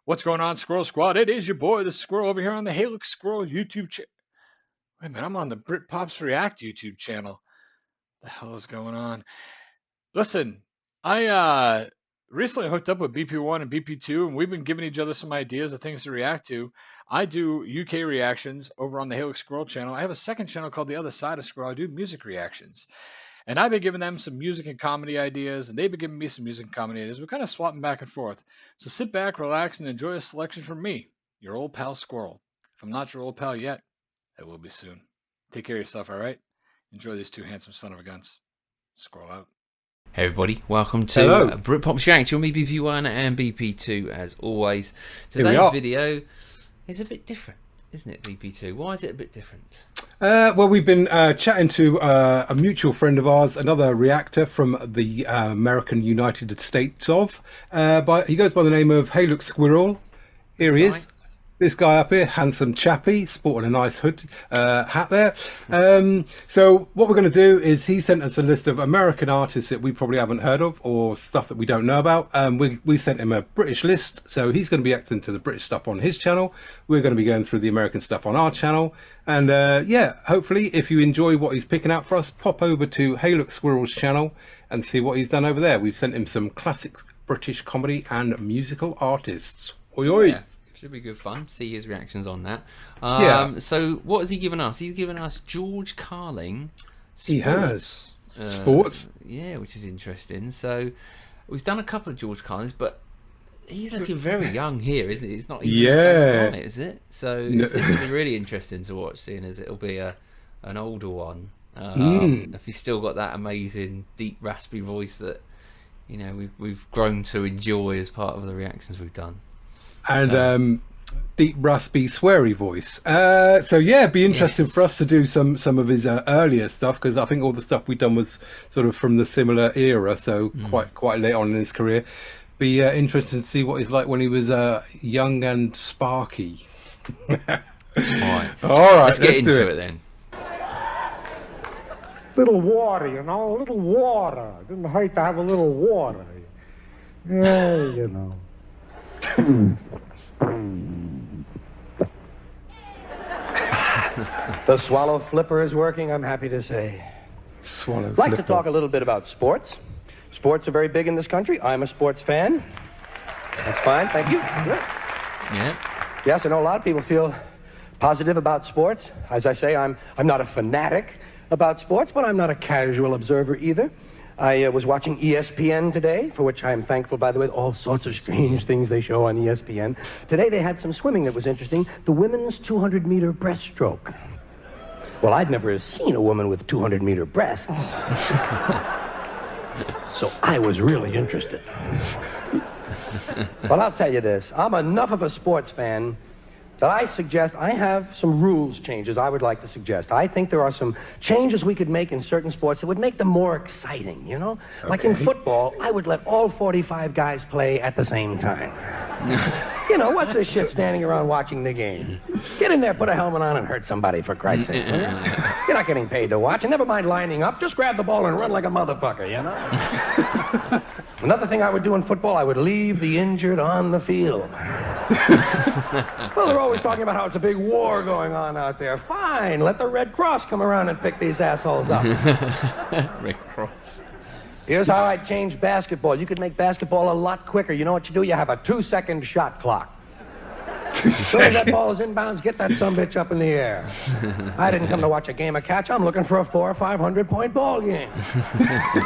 What's going on, Squirrel Squad? It is your boy, the Squirrel, over here on the Halix Squirrel YouTube channel. Wait a minute, I'm on the Britpops React YouTube channel. What the hell is going on? Listen, I recently hooked up with BP1 and BP2, and we've been giving each other some ideas of things to react to. I do UK reactions over on the Halix Squirrel channel. I have a second channel called The Other Side of Squirrel. I do music reactions. And I've been giving them some music and comedy ideas, and they've been giving me some music and comedy ideas. We're kind of swapping back and forth. So sit back, relax, and enjoy a selection from me, your old pal Squirrel. If I'm not your old pal yet, I will be soon. Take care of yourself, all right? Enjoy these two handsome son of a guns. Squirrel out. Hey everybody, welcome to Britpops Reaction with me, BP1 and BP2 as always. Today's video is a bit different, isn't it, BP2? Why is it a bit different? Well, we've been chatting to a mutual friend of ours, another reactor from the American United States of. He goes by the name of Hey Look Squirrel. Here he is. This guy up here, handsome chappy, sporting a nice hood hat there. So what we're going to do is he sent us a list of American artists that we probably haven't heard of or stuff that we don't know about. We sent him a British list, so he's going to be acting to the British stuff on his channel. We're going to be going through the American stuff on our channel. And yeah, hopefully if you enjoy what he's picking out for us, pop over to Hey Look Squirrel's channel and see what he's done over there. We've sent him some classic British comedy and musical artists. Oi oi! Yeah. Should be good fun. See his reactions on that. So what has he given us? He's given us Georg Carlin. He has sports. Yeah, which is interesting. So we've done a couple of Georg Carlins, but he's looking very young here, isn't he? It's not even the same guy, is it? So this will be really interesting to watch, seeing as it'll be an older one. If he's still got that amazing deep raspy voice that we've grown to enjoy as part of the reactions we've done. And deep raspy sweary voice. So yeah, it'd be interesting for us to do some of his earlier stuff, because I think all the stuff we've done was sort of from the similar era, so quite late on in his career. Be interesting to see what he's like when he was young and sparky. All right, let's get into it then. Little water, you know, a little water. Didn't hurt to have a little water. Yeah, you know. The swallow flipper is working, I'm happy to say. Swallow I'd like flipper. to talk a little bit about sports. Sports are very big in this country. I'm a sports fan. That's fine, thank you. Good. Yeah. Yes, I know a lot of people feel positive about sports. As I say, I'm not a fanatic about sports, but I'm not a casual observer either. I was watching ESPN today, for which I'm thankful, by the way. All sorts of strange things they show on ESPN. Today they had some swimming that was interesting. The women's 200-meter breaststroke. Well, I'd never seen a woman with 200-meter breasts. So I was really interested. Well, I'll tell you this. I'm enough of a sports fan that I suggest I have some rules changes I would like to suggest. I think there are some changes we could make in certain sports that would make them more exciting, you know? Okay. Like in football, I would let all 45 guys play at the same time. You know, what's this shit standing around watching the game? Get in there, put a helmet on, and hurt somebody, for Christ's sake. You're not getting paid to watch, and never mind lining up. Just grab the ball and run like a motherfucker, you know? Another thing I would do in football, I would leave the injured on the field. Well, they're always talking about how it's a big war going on out there. Fine, let the Red Cross come around and pick these assholes up. Red Cross. Here's how I'd change basketball. You could make basketball a lot quicker. You know what you do? You have a 2-second shot clock. As soon as that ball is inbounds, get that sumbitch up in the air. I didn't come to watch a game of catch. I'm looking for a 400 or 500 point ball game.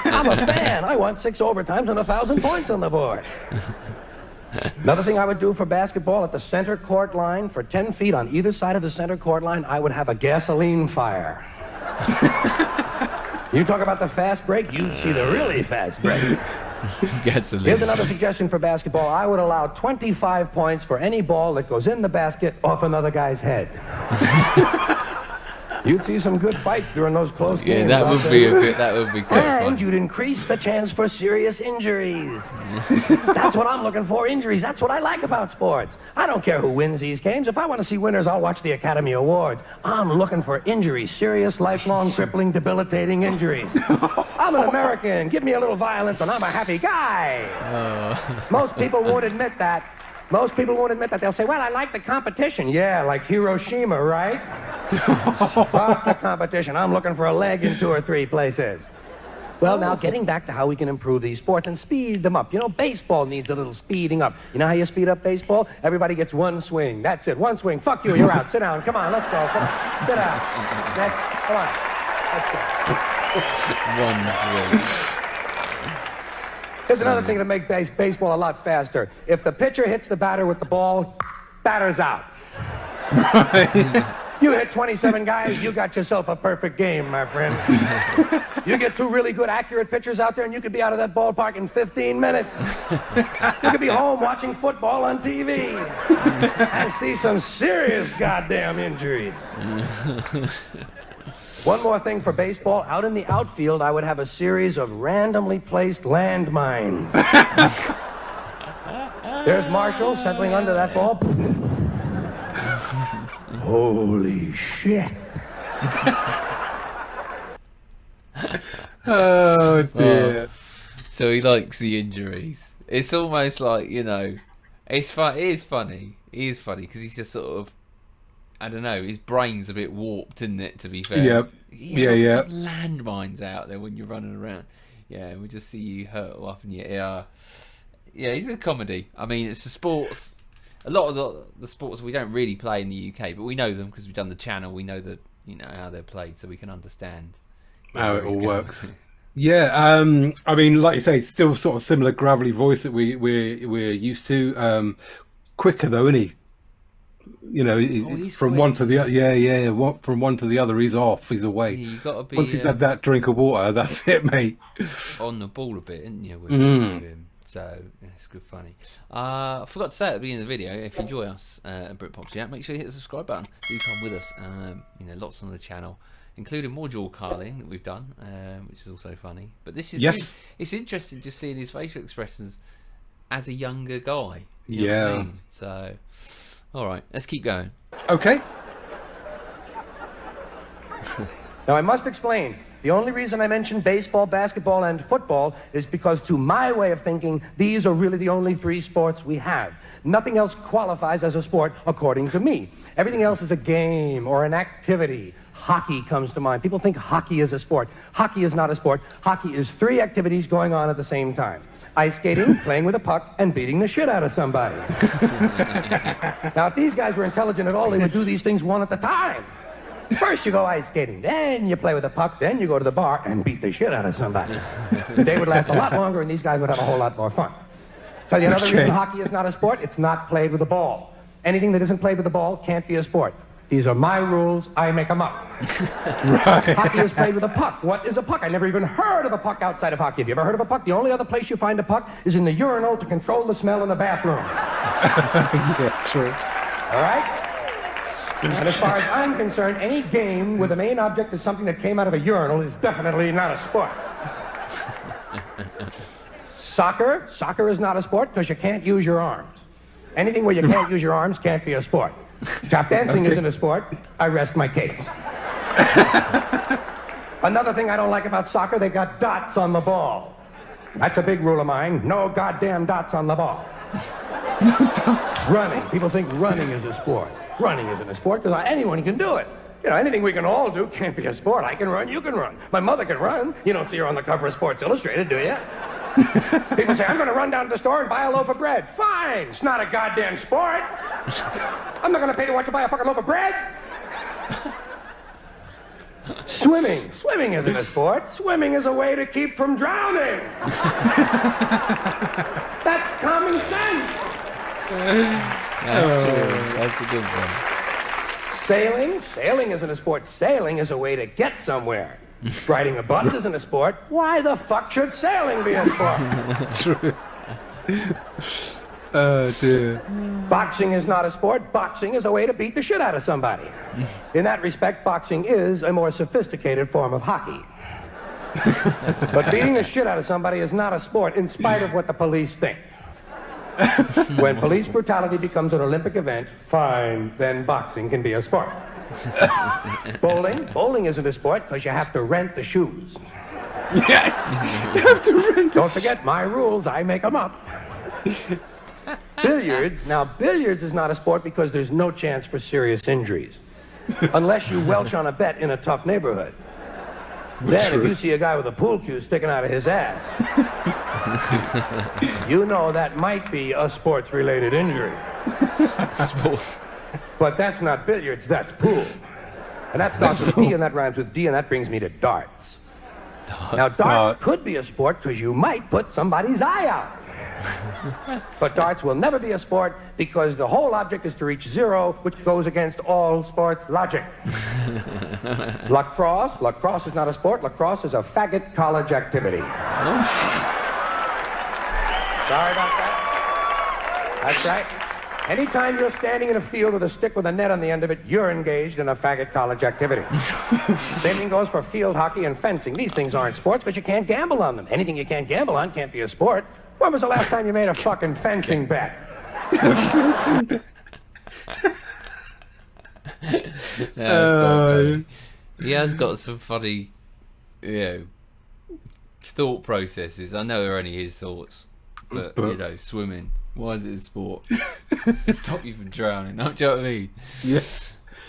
I'm a fan. I want 6 overtimes and 1,000 points on the board. Another thing I would do for basketball, at the center court line, for 10 feet on either side of the center court line, I would have a gasoline fire. You talk about the fast break, you'd see the really fast break. Gasoline. Here's another suggestion for basketball. I would allow 25 points for any ball that goes in the basket off another guy's head. You'd see some good fights during those close games. Yeah, that would be great. And you'd increase the chance for serious injuries. That's what I'm looking for, injuries. That's what I like about sports. I don't care who wins these games. If I want to see winners, I'll watch the Academy Awards. I'm looking for injuries, serious, lifelong, crippling, debilitating injuries. I'm an American. Give me a little violence and I'm a happy guy. Most people won't admit that. Most people won't admit that. They'll say, well, I like the competition. Yeah, like Hiroshima, right? Fuck the competition. I'm looking for a leg in 2 or 3 places. Well, now, getting back to how we can improve these sports and speed them up. You know, baseball needs a little speeding up. You know how you speed up baseball? Everybody gets 1 swing. That's it. 1 swing. Fuck you. You're out. Sit down. Come on. Let's go. Come on. Sit down. Next. Come on. Let's go. 1 swing. Here's another thing to make baseball a lot faster. If the pitcher hits the batter with the ball, batter's out. You hit 27 guys, you got yourself a perfect game, my friend. You get 2 really good, accurate pitchers out there, and you could be out of that ballpark in 15 minutes. You could be home watching football on TV and see some serious goddamn injuries. One more thing for baseball. Out in the outfield, I would have a series of randomly placed landmines. There's Marshall settling under that ball. Holy shit. Oh, dear. So he likes the injuries. It's almost like, you know, it's fun. It is funny. He is funny because he's just sort of, I don't know, his brain's a bit warped, isn't it, to be fair? Yep. Yeah. Landmines out there when you're running around. Yeah, we just see you hurtle up and yeah, he's a comedy. I mean, it's the sports. A lot of the sports we don't really play in the UK, but we know them because we've done the channel. We know that, you know, how they're played, so we can understand how it all works. Yeah, I mean, like you say, it's still sort of similar gravelly voice that we're used to. Quicker though, isn't he? You know, from quick. one to the other. Yeah. From one to the other, he's off. He's away. Yeah, you got to be. Once he's had that drink of water, that's it, mate. On the ball a bit, isn't you? With him. So it's good, funny. I forgot to say at the beginning of the video, if you enjoy us at Britpops, make sure you hit the subscribe button. Do come with us. You know, lots on the channel, including more Georg Carlin that we've done, which is also funny. But this is it's interesting just seeing his facial expressions as a younger guy. You know what I mean? So, all right, let's keep going. Okay. Now, I must explain. The only reason I mention baseball, basketball, and football is because, to my way of thinking, these are really the only 3 sports we have. Nothing else qualifies as a sport, according to me. Everything else is a game or an activity. Hockey comes to mind. People think hockey is a sport. Hockey is not a sport. Hockey is 3 activities going on at the same time. Ice skating, playing with a puck, and beating the shit out of somebody. Now, if these guys were intelligent at all, they would do these things one at a time. First you go ice skating, then you play with a puck, then you go to the bar and beat the shit out of somebody. The day would last a lot longer and these guys would have a whole lot more fun. Tell you another reason hockey is not a sport, it's not played with a ball. Anything that isn't played with a ball can't be a sport. These are my rules, I make them up. Right. Hockey is played with a puck. What is a puck? I never even heard of a puck outside of hockey. Have you ever heard of a puck? The only other place you find a puck is in the urinal to control the smell in the bathroom. Yeah, true. All right? And as far as I'm concerned, any game where the main object is something that came out of a urinal is definitely not a sport. Soccer is not a sport because you can't use your arms. Anything where you can't use your arms can't be a sport. Tap dancing isn't a sport. I rest my case. Another thing I don't like about soccer, they got dots on the ball. That's a big rule of mine. No goddamn dots on the ball. Running. People think running is a sport. Running isn't a sport because anyone can do it. You know, anything we can all do can't be a sport. I can run, you can run. My mother can run. You don't see her on the cover of Sports Illustrated, do you? People say, I'm going to run down to the store and buy a loaf of bread. Fine. It's not a goddamn sport. I'm not going to pay to watch you buy a fucking loaf of bread. Swimming. Swimming isn't a sport. Swimming is a way to keep from drowning. That's common sense. That's true. That's a good one. Sailing. Sailing isn't a sport. Sailing is a way to get somewhere. Riding a bus isn't a sport. Why the fuck should sailing be a sport? True. Oh, dear. Boxing is not a sport. Boxing is a way to beat the shit out of somebody. In that respect, boxing is a more sophisticated form of hockey. But beating the shit out of somebody is not a sport, in spite of what the police think. When police brutality becomes an Olympic event, fine, then boxing can be a sport. Bowling isn't a sport because you have to rent the shoes. Yes! You have to rent the Don't forget, my rules, I make them up. Billiards. Now, billiards is not a sport because there's no chance for serious injuries. Unless you welch on a bet in a tough neighborhood. Then, if you see a guy with a pool cue sticking out of his ass, you know that might be a sports-related injury. Sports. But that's not billiards, that's pool. And that starts with D, and that rhymes with D, and that brings me to darts. Now, darts could be a sport because you might put somebody's eye out. But darts will never be a sport because the whole object is to reach zero, which goes against all sports logic. Lacrosse. Lacrosse is not a sport. Lacrosse is a faggot college activity. Sorry about that. That's right. Anytime you're standing in a field with a stick with a net on the end of it, you're engaged in a faggot college activity. Same thing goes for field hockey and fencing. These things aren't sports because you can't gamble on them. Anything you can't gamble on can't be a sport. When was the last time you made a fucking fencing bet? He has got some funny, thought processes. I know they're only his thoughts, but swimming. Why is it a sport? It's to stop you from drowning. Do you know what I mean? Yeah.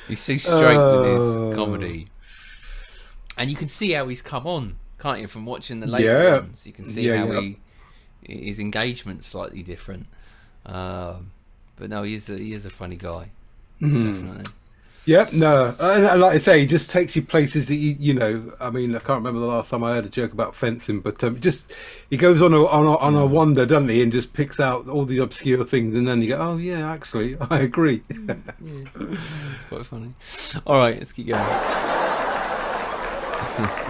He's so straight with his comedy, and you can see how he's come on, can't you? From watching the later ones, you can see how his engagement's slightly different. But no, he is a funny guy, definitely. Yeah, no, and like I say, he just takes you places that you know. I mean, I can't remember the last time I heard a joke about fencing, but just he goes on a wander, doesn't he, and just picks out all the obscure things, and then you go, oh yeah, actually, I agree. It's quite funny. All right, let's keep going.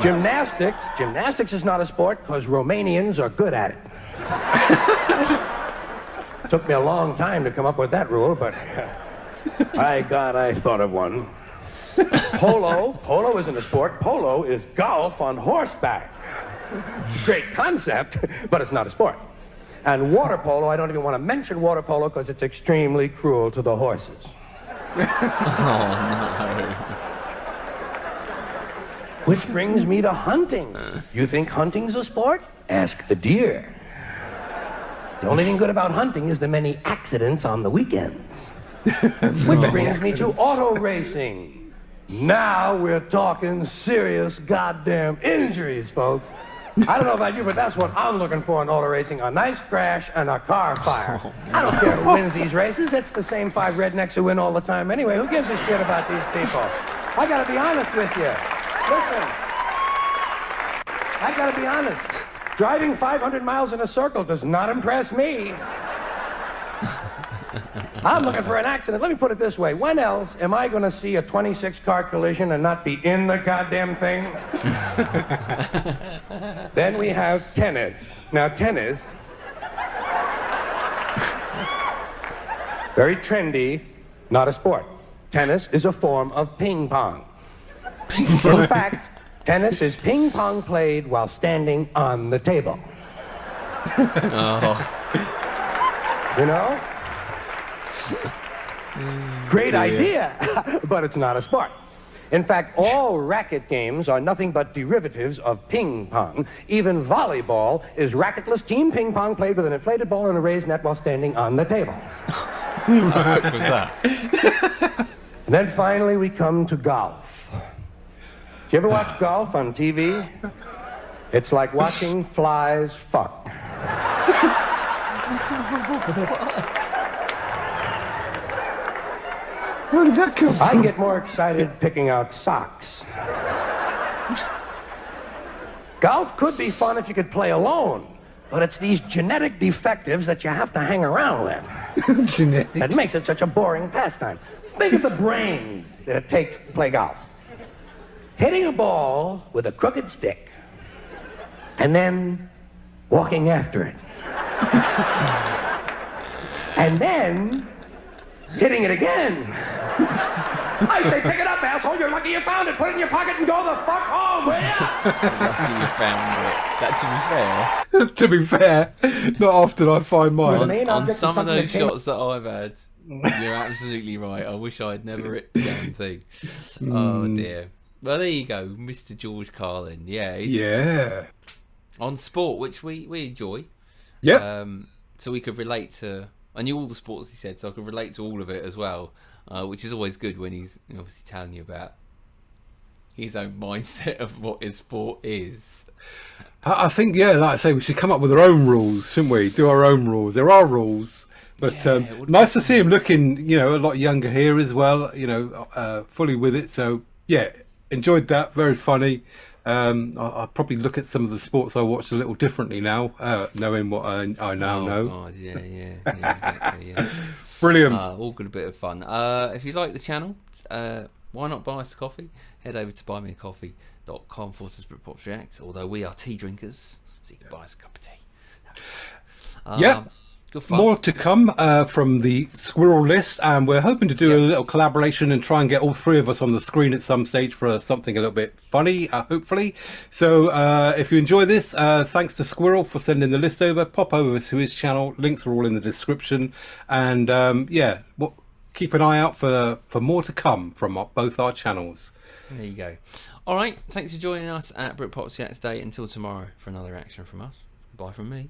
Gymnastics. Gymnastics is not a sport because Romanians are good at it. Took me a long time to come up with that rule, but I thought of one. Polo isn't a sport. Polo is golf on horseback. Great concept, but it's not a sport. And water polo, I don't even want to mention water polo because it's extremely cruel to the horses. Oh no. Which brings me to hunting. You think hunting's a sport? Ask the deer. The only thing good about hunting is the many accidents on the weekends. Which brings me to auto racing. Now we're talking serious goddamn injuries, folks. I don't know about you, but that's what I'm looking for in auto racing. A nice crash and a car fire. I don't care who wins these races. It's the same 5 rednecks who win all the time anyway. Who gives a shit about these people? I gotta be honest with you. Listen. I gotta be honest. Driving 500 miles in a circle does not impress me. I'm looking for an accident. Let me put it this way. When else am I going to see a 26-car collision and not be in the goddamn thing? Then we have tennis. Now, tennis, very trendy, not a sport. Tennis is a form of ping pong. In fact, tennis is ping pong played while standing on the table. You know? Great idea, but it's not a sport. In fact, all racket games are nothing but derivatives of ping pong. Even volleyball is racketless team ping pong played with an inflated ball and a raised net while standing on the table. How quick was that? And then finally we come to golf. Do you ever watch golf on TV? It's like watching flies fuck. Where did that come from? I get more excited picking out socks. Golf could be fun if you could play alone, but it's these genetic defectives that you have to hang around with. That makes it such a boring pastime. Think of the brains that it takes to play golf. Hitting a ball with a crooked stick and then walking after it. And then hitting it again. I say, pick it up, asshole. You're lucky you found it. Put it in your pocket and go the fuck home, will ya? Lucky you found it. That, To be fair, not often I find mine. on some of those shots that I've had, you're absolutely right. I wish I had never hit the damn thing. Oh dear. Well, there you go, Mr. George Carlin. Yeah. On sport, which we enjoy. Yeah. So we could relate to I knew all the sports he said, so I could relate to all of it as well, which is always good when he's obviously telling you about his own mindset of what his sport is. I think, yeah, like I say, we should come up with our own rules, shouldn't we? Do our own rules. There are rules. But nice to see him looking, a lot younger here as well, fully with it. So, yeah, enjoyed that. Very funny. I'll probably look at some of the sports I watched a little differently now, knowing what I now know. God, yeah, exactly, yeah. Brilliant. All good, a bit of fun. If you like the channel, why not buy us a coffee? Head over to buymeacoffee.com/Britpops React, although we are tea drinkers, so you can buy us a cup of tea. Yeah. Good fun. More to come from the Squirrel list, and we're hoping to do a little collaboration and try and get all three of us on the screen at some stage for something a little bit funny, hopefully. So if you enjoy this, thanks to Squirrel for sending the list over. Pop over to his channel. Links are all in the description. And keep an eye out for more to come from both our channels. There you go. All right, thanks for joining us at Britpops React today. Until tomorrow for another reaction from us. Goodbye from me.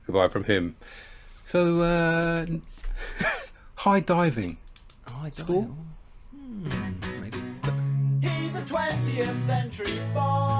Goodbye from him. So, high diving. High School? diving. Maybe. He's a 20th century boy.